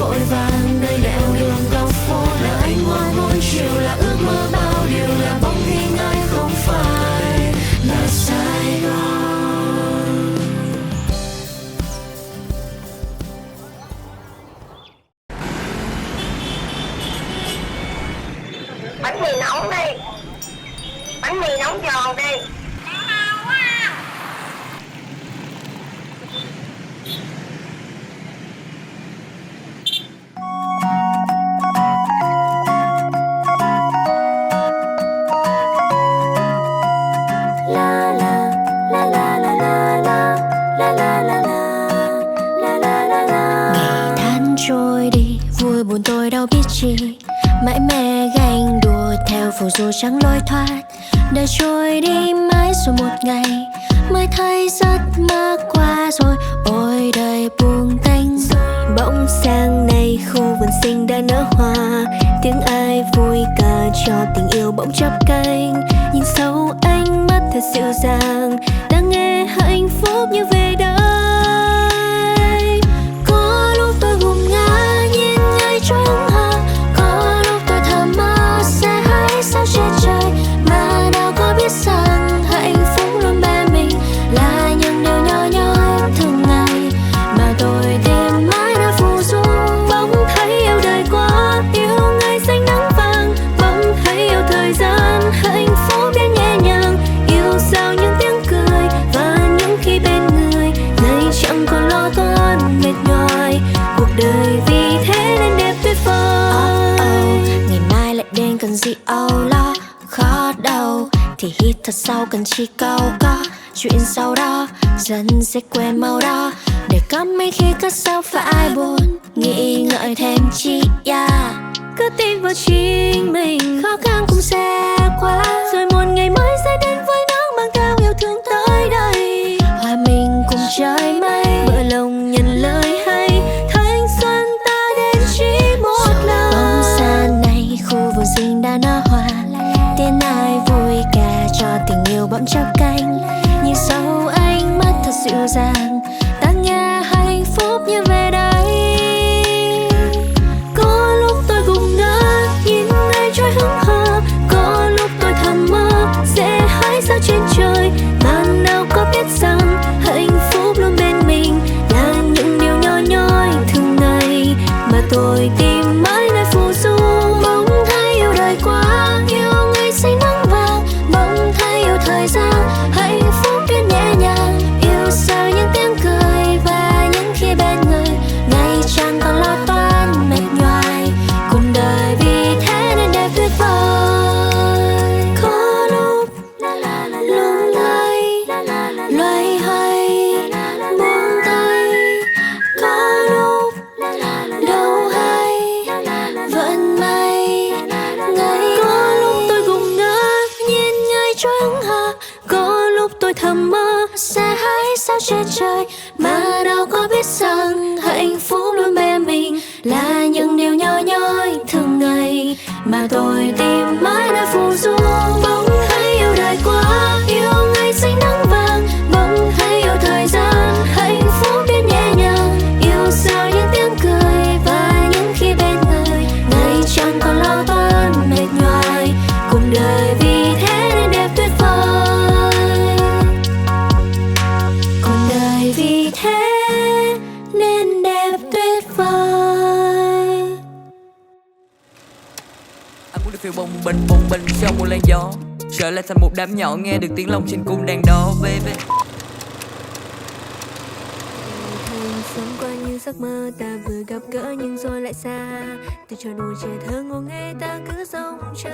vội vàng nơi nẻo đường góc phố, là anh ngoan ngôn chiều, là ước mơ bao điều, là bóng hình ai không phải là Sài Gòn. Bánh mì nóng đi, bánh mì nóng giòn đi. Ngày tháng trôi đi, vui buồn tôi đâu biết chi, mãi mê ganh đùa theo phù du chẳng lối thoát. Đời trôi đi mãi rồi một ngày mới thấy giấc mơ qua rồi. Ôi đời buông tênh rồi bỗng sang này khu vườn xinh đã nở hoa. Tiếng ai vui ca cho tình yêu bỗng chớp cánh. Nhìn sâu ánh mắt thật dịu dàng, đang nghe hạnh phúc như về đây. Có lúc tôi gục ngã nhìn ngày trắng hà, có lúc tôi thầm mơ sẽ hái sao trên trời. Mà nào có biết rằng hạnh phúc luôn bên mình là những điều nhỏ nhoi thường ngày mà tôi tìm mãi đã phù du. Bỗng thấy yêu đời quá, yêu ngày xanh nắng vàng, bỗng thấy yêu thời gian hạnh phúc đến nhẹ nhàng. Yêu sao những tiếng cười và những khi bên người, ngày chẳng còn lo toan mệt nhoài. Cuộc đời vì thế nên đẹp tuyệt vời. Ngày mai lại đến cần gì âu lo khó đâu, thì hít thật sâu cần chỉ câu có chuyện sau đó dần sẽ quên mau đó. Để có mấy khi cất sao phải buồn nghĩ ngợi thêm chi cứ tin vào chính mình, khó khăn cũng sẽ qua, rồi một ngày mới sẽ đến với nắng mang theo yêu thương tới đây. Hòa mình cùng trời mây, mở lòng nhận lời hay, thanh xuân ta đến chỉ một lần. Bóng xa này khu vườn xinh đã nở hoa, tiếng ai vui ca cho tình yêu bỗng chớp cánh. Nhìn sâu ánh mắt thật dịu dàng, ta nghe hạnh phúc như về đây. Có lúc tôi gục ngã nhìn ngày trôi hững hờ, có lúc tôi thầm mơ sẽ hái sao trên trời. Mà nào có biết rằng hạnh phúc luôn bên mình là những điều nhỏ nhoi thường ngày mà tôi tìm mãi nơi phù du. Bỗng thấy yêu đời quá, yêu ngày xanh nắng vàng, bỗng thấy yêu thời gian hạnh phúc đến nhẹ nhàng. Yêu sao những tiếng cười và những khi bên người, ngày chẳng còn lo toan mệt nhoài. Cuộc đời vì thế nên đẹp tuyệt vời. Có lúc lung lay loay hoay buông tay, có lúc đâu hay vận may. Có lúc tôi gục ngã nhìn ngày trôi hững hờ, có lúc tôi thầm mơ sẽ hái sao trên trời. Mà đâu có biết rằng hạnh phúc luôn bên mình là những điều nhỏ nhoi thường ngày mà tôi tìm mãi nơi phù du. Bỗng thấy yêu đời quá, yêu ngày xanh nắng vàng, bỗng thấy yêu thời gian hạnh phúc đến nhẹ nhàng. Yêu sao những tiếng cười và những khi bên người, ngày chẳng còn lo toan mệt nhoài. Cuộc đời vì thế nên đẹp tuyệt vời. Cuộc đời vì thế nên đẹp tuyệt vời. Anh muốn được phiêu bồng bềnh sau một làn gió, trở lại thành một đám nhỏ nghe được tiếng lòng trên cung đàn đó, baby. Sống qua những giấc mơ ta vừa gặp gỡ nhưng rồi lại xa, từ trò đùa trẻ thơ ngô nghê ta cứ rong chơi.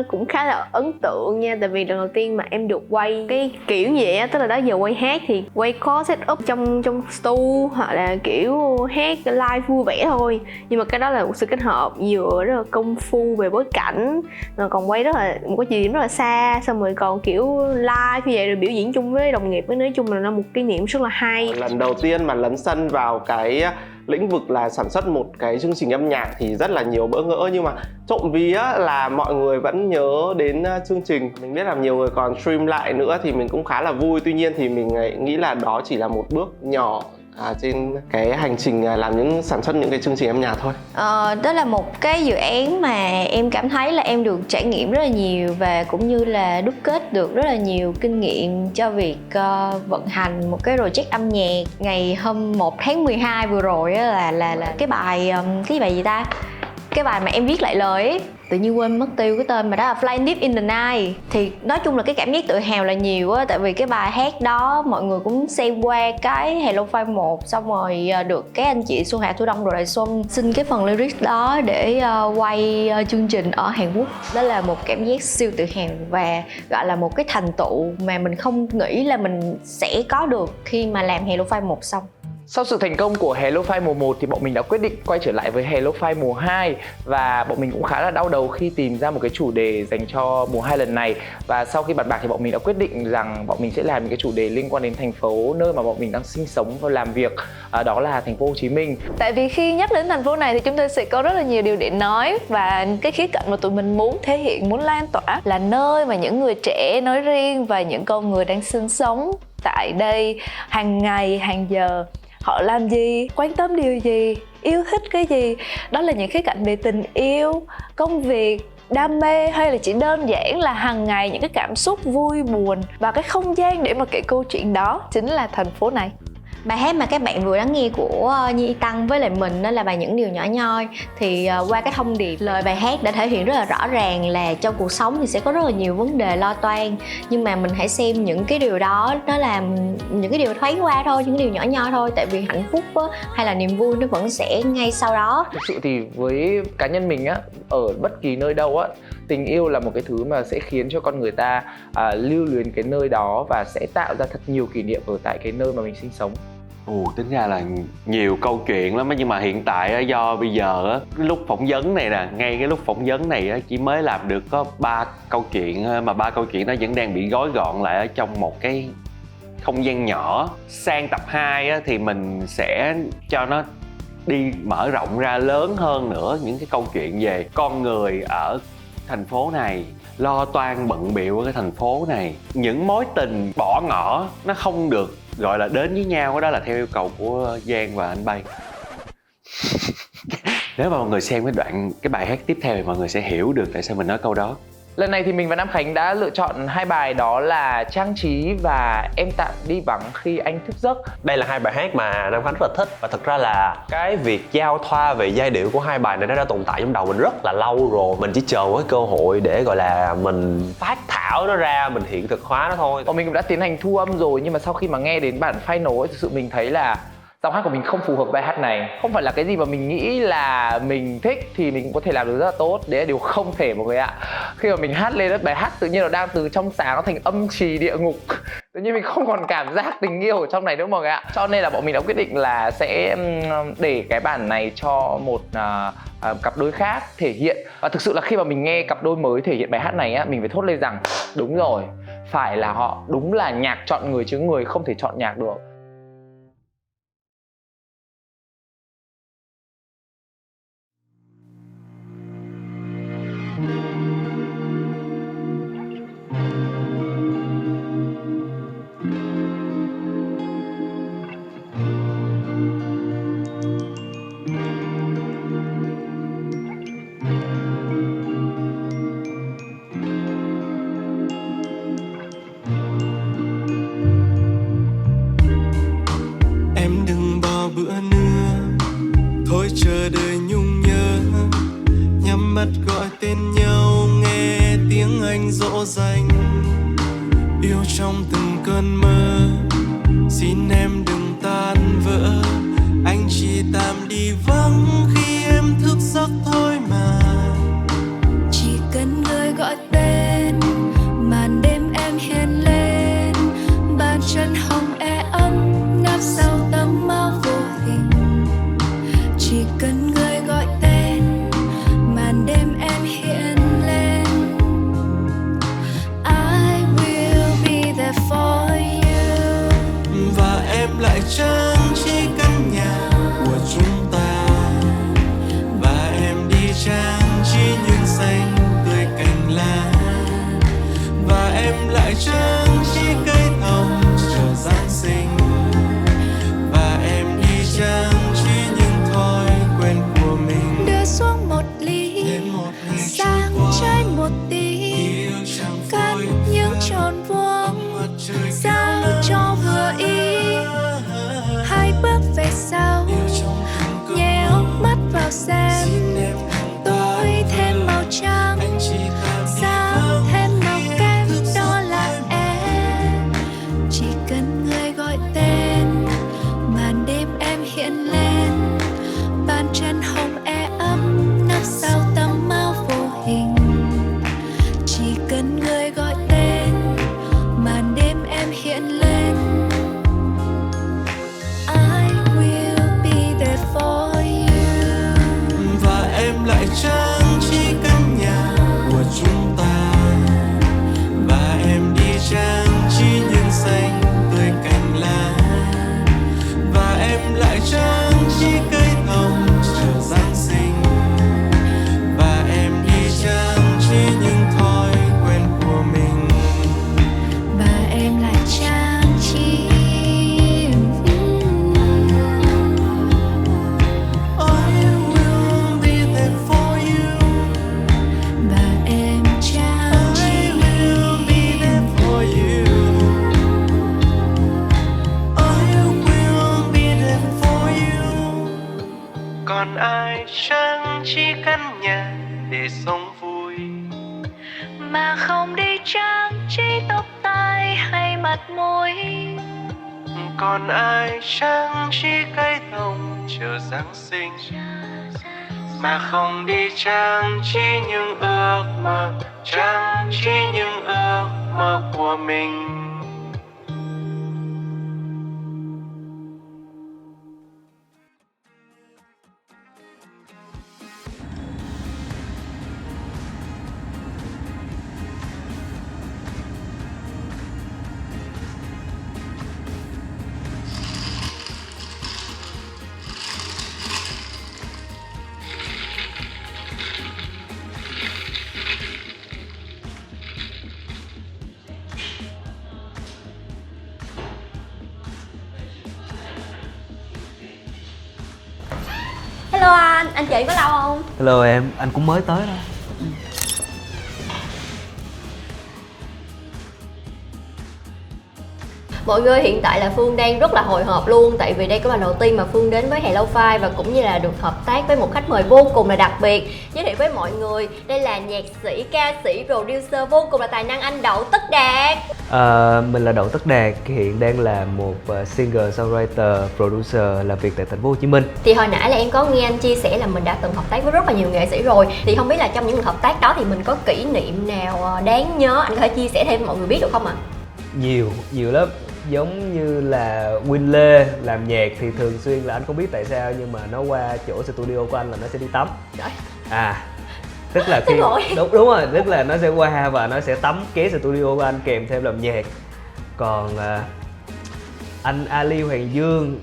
Cũng khá là ấn tượng nha, tại vì lần đầu tiên mà em được quay cái kiểu như vậy á, tức là đó giờ quay hát thì quay có set up trong studio hoặc là kiểu hát live vui vẻ thôi, nhưng mà cái đó là một sự kết hợp vừa rất là công phu về bối cảnh, rồi còn quay rất là một cái địa điểm rất là xa, xong rồi còn kiểu live như vậy rồi biểu diễn chung với đồng nghiệp, với nói chung là nó một kỷ niệm rất là hay. Lần đầu tiên mà lấn sân vào cái lĩnh vực là sản xuất một cái chương trình âm nhạc thì rất là nhiều bỡ ngỡ, nhưng mà trộm vía là mọi người vẫn nhớ đến chương trình. Mình biết là nhiều người còn stream lại nữa thì mình cũng khá là vui. Tuy nhiên thì mình nghĩ là đó chỉ là một bước nhỏ trên cái hành trình làm sản xuất những cái chương trình âm nhạc thôi. Đó là một cái dự án mà em cảm thấy là em được trải nghiệm rất là nhiều và cũng như là đúc kết được rất là nhiều kinh nghiệm cho việc vận hành một cái project âm nhạc. Ngày hôm 1 tháng 12 vừa rồi á, là cái bài gì ta? Cái bài mà em viết lại lời ấy, tự nhiên quên mất tiêu cái tên mà đó là Flying Deep in the Night. Thì nói chung là cái cảm giác tự hào là nhiều á, tại vì cái bài hát đó mọi người cũng xem qua cái Hello File 1, xong rồi được các anh chị Xuân Hạ Thu Đông rồi Đại Xuân xin cái phần lyrics đó để quay chương trình ở Hàn Quốc. Đó là một cảm giác siêu tự hào và gọi là một cái thành tựu mà mình không nghĩ là mình sẽ có được khi mà làm Hello File 1 xong. Sau sự thành công của Hello File mùa 1 thì bọn mình đã quyết định quay trở lại với Hello File mùa 2. Và bọn mình cũng khá là đau đầu khi tìm ra một cái chủ đề dành cho mùa 2 lần này. Và sau khi bàn bạc thì bọn mình đã quyết định rằng bọn mình sẽ làm những cái chủ đề liên quan đến thành phố nơi mà bọn mình đang sinh sống và làm việc, đó là thành phố Hồ Chí Minh. Tại vì khi nhắc đến thành phố này thì chúng tôi sẽ có rất là nhiều điều để nói, và cái khía cạnh mà tụi mình muốn thể hiện, muốn lan tỏa là nơi mà những người trẻ nói riêng và những con người đang sinh sống tại đây hàng ngày, hàng giờ, họ làm gì, quan tâm điều gì, yêu thích cái gì. Đó là những khía cạnh về tình yêu, công việc, đam mê, hay là chỉ đơn giản là hàng ngày những cái cảm xúc vui buồn. Và cái không gian để mà kể câu chuyện đó chính là thành phố này. Bài hát mà các bạn vừa lắng nghe của Nhi Tăng với lại mình đó là bài Những Điều Nhỏ Nhoi. Thì qua cái thông điệp lời bài hát đã thể hiện rất là rõ ràng là trong cuộc sống thì sẽ có rất là nhiều vấn đề lo toan, nhưng mà mình hãy xem những cái điều đó nó là những cái điều thoáng qua thôi, những cái điều nhỏ nhoi thôi. Tại vì hạnh phúc á, hay là niềm vui nó vẫn sẽ ngay sau đó. Thực sự thì với cá nhân mình á, ở bất kỳ nơi đâu á, tình yêu là một cái thứ mà sẽ khiến cho con người ta lưu luyến cái nơi đó và sẽ tạo ra thật nhiều kỷ niệm ở tại cái nơi mà mình sinh sống. Tính ra là nhiều câu chuyện lắm á, nhưng mà hiện tại do bây giờ á, cái lúc phỏng vấn này nè, ngay cái lúc phỏng vấn này á, chỉ mới làm được có 3 câu chuyện, mà 3 câu chuyện đó vẫn đang bị gói gọn lại ở trong một cái không gian nhỏ. Sang tập 2 á, thì mình sẽ cho nó đi mở rộng ra lớn hơn nữa, những cái câu chuyện về con người ở thành phố này, lo toan bận bịu ở cái thành phố này, những mối tình bỏ ngỏ nó không được gọi là đến với nhau. Đó là theo yêu cầu của Giang và anh Bay. Nếu mà mọi người xem cái bài hát tiếp theo thì mọi người sẽ hiểu được tại sao mình nói câu đó. Lần này thì mình và Nam Khánh đã lựa chọn 2 bài, đó là Trang Trí và Em Tạm Đi Vắng Khi Anh Thức Giấc. Đây là 2 bài hát mà Nam Khánh rất là thích, và thật ra là cái việc giao thoa về giai điệu của 2 bài này nó đã tồn tại trong đầu mình rất là lâu rồi. Mình chỉ chờ một cái cơ hội để gọi là mình phát thảo nó ra, mình hiện thực hóa nó thôi. Bọn mình cũng đã tiến hành thu âm rồi, nhưng mà sau khi mà nghe đến bản final ấy, thực sự mình thấy là giọng hát của mình không phù hợp bài hát này. Không phải là cái gì mà mình nghĩ là mình thích thì mình cũng có thể làm được rất là tốt. Đấy là điều không thể mọi người ạ. Khi mà mình hát lên bài hát tự nhiên nó đang từ trong sáng nó thành âm trì địa ngục. Tự nhiên mình không còn cảm giác tình yêu ở trong này nữa mọi người ạ. Cho nên là bọn mình đã quyết định là sẽ để cái bản này cho một cặp đôi khác thể hiện. Và thực sự là khi mà mình nghe cặp đôi mới thể hiện bài hát này á, mình phải thốt lên rằng đúng rồi, phải là họ, đúng là nhạc chọn người chứ người không thể chọn nhạc được. mắt gọi tên nhau, nghe tiếng anh dỗ dành. Yêu trong từng cơn mơ, xin em đừng tan vỡ. Anh chỉ tạm đi vắng khi em thức giấc thôi mà. Chỉ cần người gọi tên, màn đêm em hiền lên. Bàn chân hồng e ấm, nắp sau tấm áo vô hình. Chỉ cần người gọi bàn chân hồng e ấm nấp sau tấm áo vô hình. Chỉ cần người gọi tên màn đêm em hiện lên. I will be there for you. Và em lại trang trí căn nhà của chúng ta, và em đi trang trí những xanh tươi cành lá, và em lại trang trí cây thông chờ Giáng sinh, và em đi trang trí những thói quen của mình. Và em lại trang trí. I will be there for you. Và em trang trí. I will be there for you. I will be there for you. Còn ai trang trí căn nhà để sống vui, Mà không đi trang trí tóc tai hay mặt môi. còn ai trang trí cây thông chờ Giáng sinh, mà không đi trang trí những ước mơ, trang trí những ước mơ của mình. Hello anh chị có lâu không? Hello em, anh cũng mới tới thôi. Mọi người, hiện tại là Phương đang rất là hồi hộp luôn. Tại vì đây có lần đầu tiên mà Phương đến với Hello Five và cũng như là được hợp tác với một khách mời vô cùng là đặc biệt. Giới thiệu với mọi người, đây là nhạc sĩ, ca sĩ, producer vô cùng là tài năng anh Đậu Tất Đạt. Mình là Đậu Tất Đạt, hiện đang là một singer, songwriter, producer làm việc tại thành phố Hồ Chí Minh. Thì hồi nãy là em có nghe anh chia sẻ là mình đã từng hợp tác với rất là nhiều nghệ sĩ rồi. Thì không biết là trong những lần hợp tác đó thì mình có kỷ niệm nào đáng nhớ, anh có thể chia sẻ thêm với mọi người biết được không ạ? Nhiều lắm. Giống như là Win Lê làm nhạc thì thường xuyên là anh không biết tại sao nhưng mà nó qua chỗ studio của anh là nó sẽ đi tắm. Tức là khi đúng rồi, tức là nó sẽ qua và nó sẽ tắm ké studio của anh kèm thêm làm nhạc. Còn anh Ali Hoàng Dương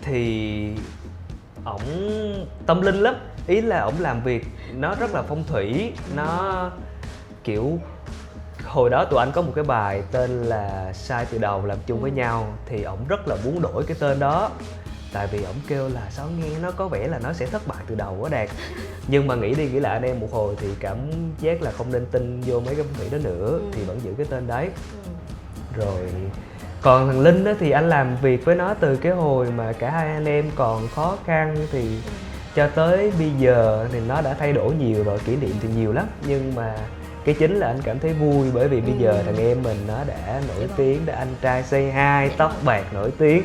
thì ổng tâm linh lắm, ý là ổng làm việc nó rất là phong thủy, nó kiểu hồi đó tụi anh có một cái bài tên là Sai Từ Đầu làm chung với nhau thì ổng rất là muốn đổi cái tên đó. Tại vì ổng kêu là sao nghe nó có vẻ là nó sẽ thất bại từ đầu quá Đạt. Nhưng mà nghĩ đi nghĩ lại anh em một hồi thì cảm giác là không nên tin vô mấy cái phong thủy đó nữa thì vẫn giữ cái tên đấy. Rồi còn thằng Linh đó thì anh làm việc với nó từ cái hồi mà cả hai anh em còn khó khăn thì cho tới bây giờ thì nó đã thay đổi nhiều rồi, kỷ niệm thì nhiều lắm. Nhưng mà cái chính là anh cảm thấy vui bởi vì bây giờ thằng em mình nó đã nổi tiếng, đã Anh Trai Say Hi, Tóc Bạc nổi tiếng.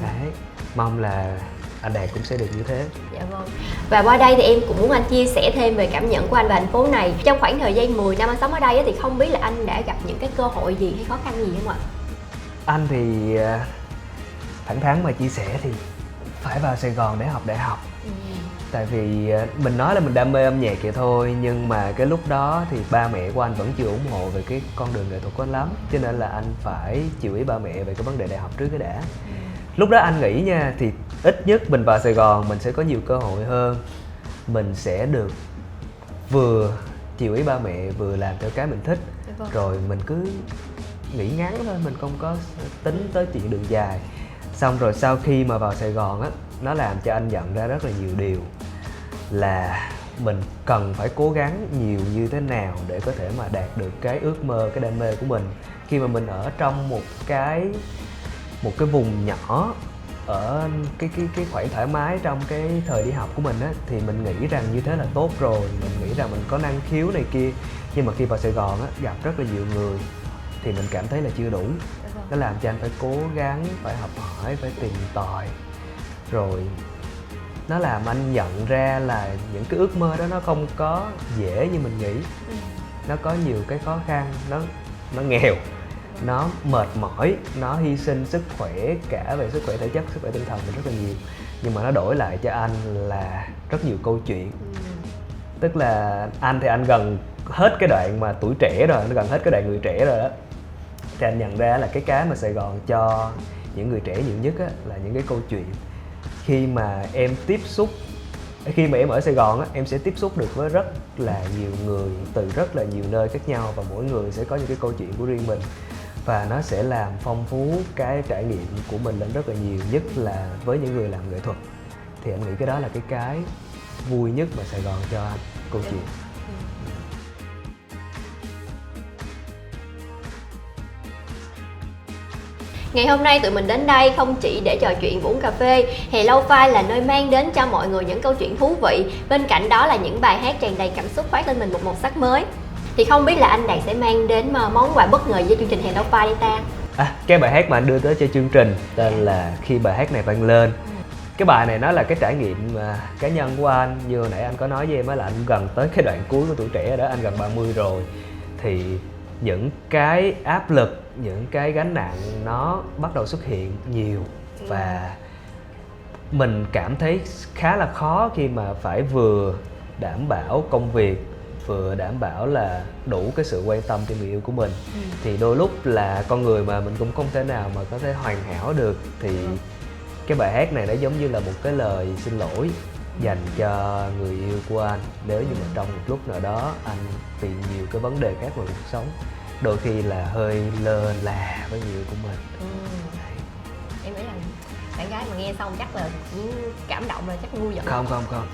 Đấy, mong là anh Đạt cũng sẽ được như thế. Dạ vâng. Và qua đây thì em cũng muốn anh chia sẻ thêm về cảm nhận của anh về thành phố này. Trong khoảng thời gian 10 năm anh sống ở đây thì không biết là anh đã gặp những cái cơ hội gì hay khó khăn gì không ạ? Anh thì thẳng thắn mà chia sẻ thì phải vào Sài Gòn để học đại học. Tại vì mình nói là mình đam mê âm nhạc vậy thôi, nhưng mà cái lúc đó thì ba mẹ của anh vẫn chưa ủng hộ về cái con đường nghệ thuật của anh lắm. Cho nên là anh phải chịu ý ba mẹ về cái vấn đề đại học trước cái đã. Lúc đó anh nghĩ nha, thì ít nhất mình vào Sài Gòn mình sẽ có nhiều cơ hội hơn. Mình sẽ được vừa chịu ý ba mẹ vừa làm theo cái mình thích. Rồi mình cứ nghĩ ngắn thôi, mình không có tính tới chuyện đường dài. Xong rồi sau khi mà vào Sài Gòn á, nó làm cho anh nhận ra rất là nhiều điều, là mình cần phải cố gắng nhiều như thế nào để có thể mà đạt được cái ước mơ, cái đam mê của mình. Khi mà mình ở trong một cái vùng nhỏ, ở cái khoảng thoải mái trong cái thời đi học của mình á, thì mình nghĩ rằng như thế là tốt rồi, mình nghĩ rằng mình có năng khiếu này kia. Nhưng mà khi vào Sài Gòn á, gặp rất là nhiều người thì mình cảm thấy là chưa đủ. Nó làm cho anh phải cố gắng, phải học hỏi, phải tìm tòi. Rồi nó làm anh nhận ra là những cái ước mơ đó nó không có dễ như mình nghĩ. Nó có nhiều cái khó khăn, nó nghèo, nó mệt mỏi, nó hy sinh sức khỏe, cả về sức khỏe thể chất, sức khỏe tinh thần mình rất là nhiều. Nhưng mà nó đổi lại cho anh là rất nhiều câu chuyện. Tức là anh thì anh gần hết cái đoạn mà tuổi trẻ rồi, nó gần hết cái đoạn người trẻ rồi đó. Thì anh nhận ra là cái mà Sài Gòn cho những người trẻ nhiều nhất á, là những cái câu chuyện. Khi mà em ở Sài Gòn á, em sẽ tiếp xúc được với rất là nhiều người từ rất là nhiều nơi khác nhau, và mỗi người sẽ có những cái câu chuyện của riêng mình, và nó sẽ làm phong phú cái trải nghiệm của mình lên rất là nhiều, nhất là với những người làm nghệ thuật. Thì anh nghĩ cái đó là cái vui nhất mà Sài Gòn cho anh, câu chuyện. Ngày hôm nay tụi mình đến đây không chỉ để trò chuyện và uống cà phê. HelloFi là nơi mang đến cho mọi người những câu chuyện thú vị. Bên cạnh đó là những bài hát tràn đầy cảm xúc khoác lên mình một màu sắc mới. Thì không biết là anh Đạt sẽ mang đến món quà bất ngờ với chương trình HelloFi đây ta? Cái bài hát mà anh đưa tới cho chương trình tên là Khi Bài Hát Này Vang Lên. Cái bài này nó là cái trải nghiệm cá nhân của anh. Như hồi nãy anh có nói với em là anh gần tới cái đoạn cuối của tuổi trẻ đó, anh gần 30 rồi. Thì những cái áp lực, những cái gánh nặng nó bắt đầu xuất hiện nhiều, và mình cảm thấy khá là khó khi mà phải vừa đảm bảo công việc, vừa đảm bảo là đủ cái sự quan tâm cho người yêu của mình. Thì đôi lúc là con người mà mình cũng không thể nào mà có thể hoàn hảo được. Thì cái bài hát này nó giống như là một cái lời xin lỗi dành cho người yêu của anh. Nếu như mà trong một lúc nào đó anh vì nhiều cái vấn đề khác trong cuộc sống, đôi khi là hơi lơ là với người yêu của mình. Em nghĩ là bạn gái mà nghe xong chắc là cũng cảm động rồi, chắc ngu giận.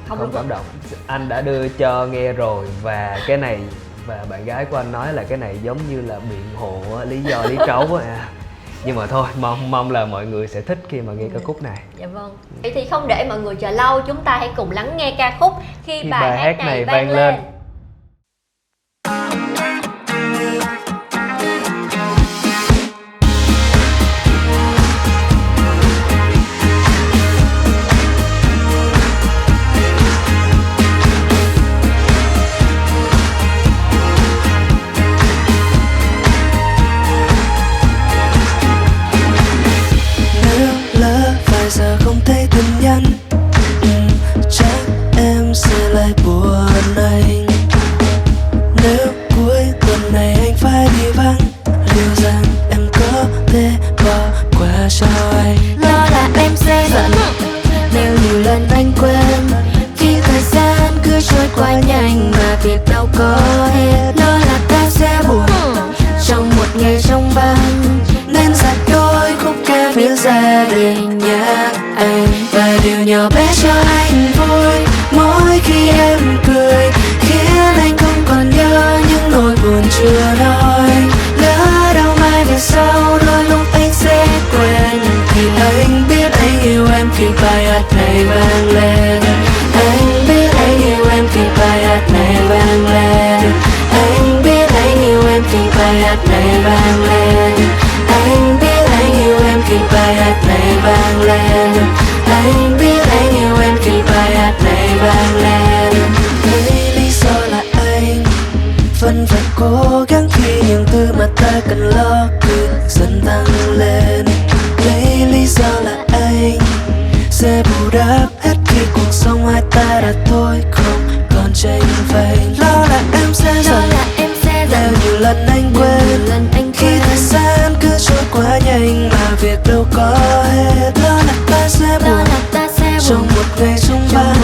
Không cảm động. Anh đã đưa cho nghe rồi, và cái này, và bạn gái của anh nói là cái này giống như là biện hộ, lý do lý trấu á. Nhưng mà thôi, mong là mọi người sẽ thích khi mà nghe ca khúc này. Dạ vâng. Vậy thì không để mọi người chờ lâu, chúng ta hãy cùng lắng nghe ca khúc Khi bài hát này vang lên. Giờ không thấy tin nhắn, chắc em sẽ lại buồn anh. Nếu cuối tuần này anh phải đi vắng, liệu rằng em có thể bỏ qua cho anh? Lo là em sẽ giận nếu nhiều lần anh quên, khi thời gian cứ trôi qua nhanh mà việc đâu có hết. Lo là ta sẽ buồn trong một ngày trong vắng, nên giặt đôi khúc ca viết gia đình nhạc anh. Và điều nhỏ bé cho anh vui mỗi khi em cười, khiến anh không còn nhớ những nỗi buồn chưa nói. Lỡ đâu mai về sau đôi lúc anh sẽ quên, thì anh biết anh yêu em khi bài hát này vang lên. Anh biết anh yêu em khi bài hát này vang lên. Anh biết anh yêu em khi bài hát này vang lên. Anh biết anh yêu em khi bài hát này vang lên. Anh biết anh yêu em khi bài hát này vang lên. Lấy lý do là anh vẫn phải cố gắng khi những thứ mà ta cần lo cứ dần tăng lên. Lấy lý do là anh sẽ bù đắp hết khi cuộc sống hai ta đã thôi không còn tranh vênh. Lo là em sẽ giận nếu nhiều lần anh quên, khi thời gian cứ trôi quá nhanh mà việc đâu có hết. Lo là ta sẽ buồn trong một ngày trong vắng,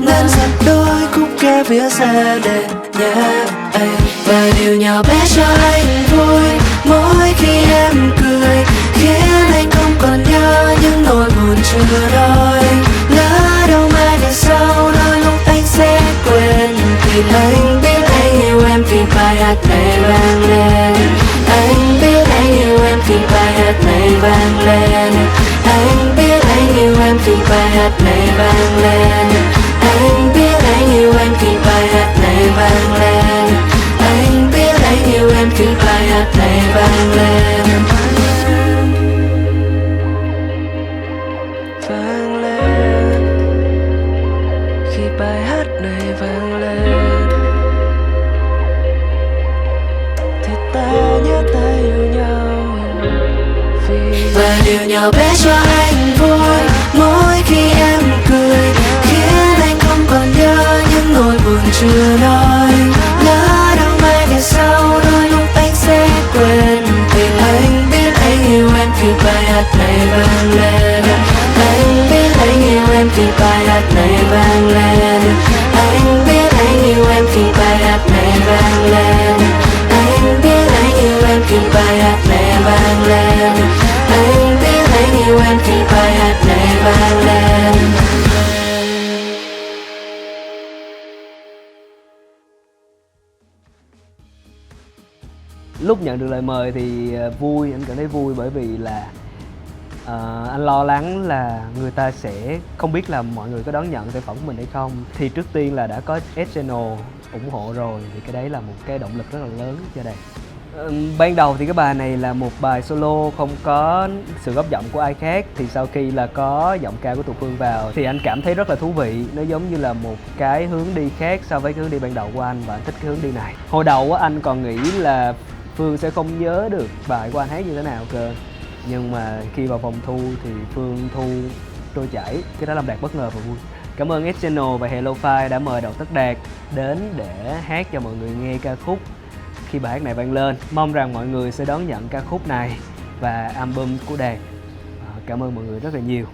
nên giặt đôi khúc ca viết ra để nhắc anh. Và điều nhỏ bé cho anh vui mỗi khi em cười, khiến anh không còn nhớ những nỗi buồn chưa nói. Lỡ đâu mai về sau đôi lúc anh sẽ quên, thì anh biết anh yêu em khi bài hát này vang lên. Anh biết anh yêu em khi bài hát này vang lên. Anh biết anh yêu em khi bài hát này vang lên. Anh biết anh yêu em khi bài hát này vang lên. Anh biết anh yêu em khi bài hát này vang lên. Vang lên. khi bài hát này vang lên thì ta nhớ ta yêu nhau và điều nhỏ bé cho anh vui mỗi khi em cười khiến anh không còn nhớ những nỗi buồn chưa nói. Lỡ đâu mai về sau đôi lúc anh sẽ quên thì anh biết anh yêu em khi bài hát này vang lên. Anh biết anh yêu em khi bài hát này vang lên. Anh biết anh yêu em khi bài hát này vang lên. Anh biết anh yêu em khi bài hát này vang lên. Anh biết anh yêu em khi bài hát này vang lên. Lúc nhận được lời mời thì vui, anh cảm thấy vui bởi vì là anh lo lắng là người ta sẽ không biết là mọi người có đón nhận sản phẩm của mình hay không. Thì trước tiên là đã có S-Channel ủng hộ rồi thì cái đấy là một cái động lực rất là lớn cho đây. Ban đầu thì cái bài này là một bài solo không có sự góp giọng của ai khác. Thì sau khi là có giọng ca của Tùng Phương vào thì anh cảm thấy rất là thú vị. Nó giống như là một cái hướng đi khác so với cái hướng đi ban đầu của anh và anh thích cái hướng đi này. Hồi đầu anh còn nghĩ là Phương sẽ không nhớ được bài của anh hát như thế nào cơ. Nhưng mà khi vào phòng thu thì Phương thu trôi chảy. Cái đó làm Đạt bất ngờ và vui. Cảm ơn S-Channel và Hello Phai đã mời Đậu Tất Đạt đến để hát cho mọi người nghe ca khúc khi bài hát này vang lên. Mong rằng mọi người sẽ đón nhận ca khúc này và album của Đạt. Cảm ơn mọi người rất là nhiều.